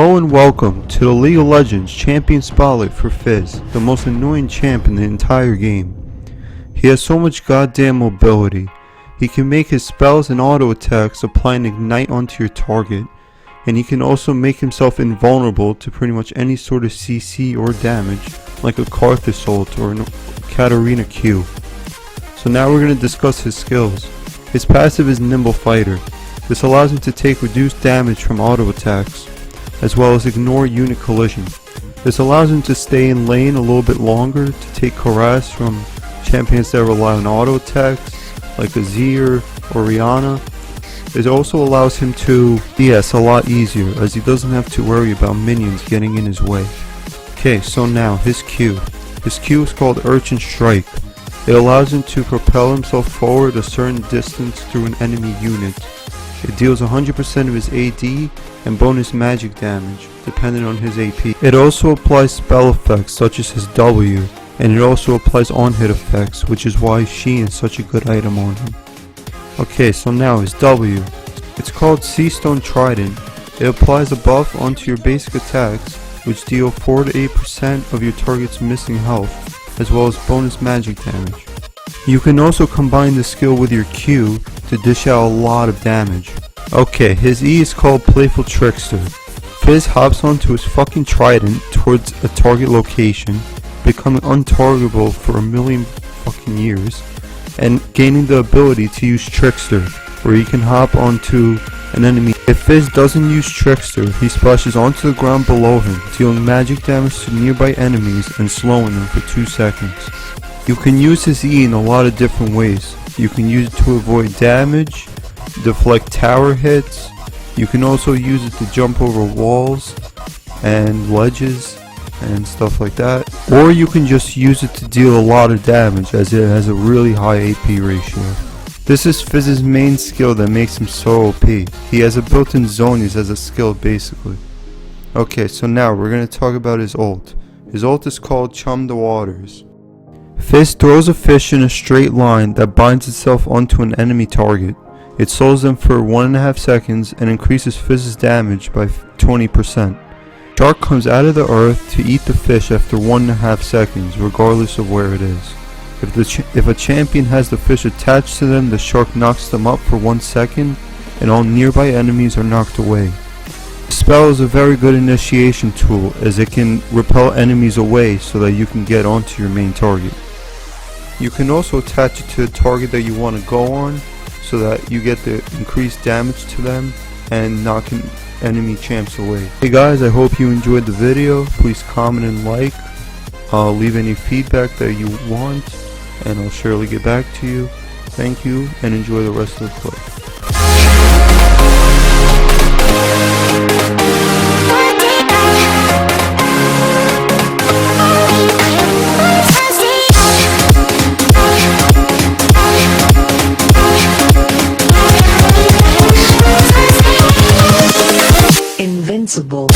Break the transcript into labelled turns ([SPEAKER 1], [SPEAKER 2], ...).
[SPEAKER 1] Hello and welcome to the League of Legends Champion Spotlight for Fizz, the most annoying champ in the entire game. He has so much goddamn mobility. He can make his spells and auto attacks apply and ignite onto your target, and he can also make himself invulnerable to pretty much any sort of CC or damage, like a Karthus ult or a Katarina Q. So now we're going to discuss his skills. His passive is Nimble Fighter. This allows him to take reduced damage from auto attacks, as well as ignore unit collision. This allows him to stay in lane a little bit longer to take harass from champions that rely on auto attacks, like Azir or Rihanna. It also allows him to DS a lot easier, as he doesn't have to worry about minions getting in his way. Okay, so now his Q. His Q is called Urchin Strike. It allows him to propel himself forward a certain distance through an enemy unit. It deals 100% of his AD and bonus magic damage, depending on his AP. It also applies spell effects such as his W, and it also applies on-hit effects, which is why Sheen is such a good item on him. Okay, so now his W. It's called Seastone Trident. It applies a buff onto your basic attacks, which deal 4 to 8% of your target's missing health, as well as bonus magic damage. You can also combine the skill with your Q to dish out a lot of damage. Okay, his E is called Playful Trickster. Fizz hops onto his fucking trident towards a target location, becoming untargetable for a million fucking years, and gaining the ability to use Trickster, where he can hop onto an enemy. If Fizz doesn't use Trickster, he splashes onto the ground below him, dealing magic damage to nearby enemies and slowing them for 2 seconds. You can use his E in a lot of different ways. You can use it to avoid damage, deflect tower hits. You can also use it to jump over walls and ledges and stuff like that. Or you can just use it to deal a lot of damage, as it has a really high AP ratio. This is Fizz's main skill that makes him so OP. He has a built-in zonies as a skill basically. Okay, so now we're going to talk about his ult. His ult is called Chum the Waters. Fizz throws a fish in a straight line that binds itself onto an enemy target. It slows them for 1.5 seconds and increases Fizz's damage by 20%. Shark comes out of the earth to eat the fish after 1.5 seconds, regardless of where it is. If a champion has the fish attached to them, the shark knocks them up for 1 second, and all nearby enemies are knocked away. The spell is a very good initiation tool, as it can repel enemies away so that you can get onto your main target. You can also attach it to a target that you want to go on, so that you get the increased damage to them and knocking enemy champs away. Hey guys, I hope you enjoyed the video. Please comment and like. Leave any feedback that you want, and I'll surely get back to you. Thank you, and enjoy the rest of the play.
[SPEAKER 2] Invincible.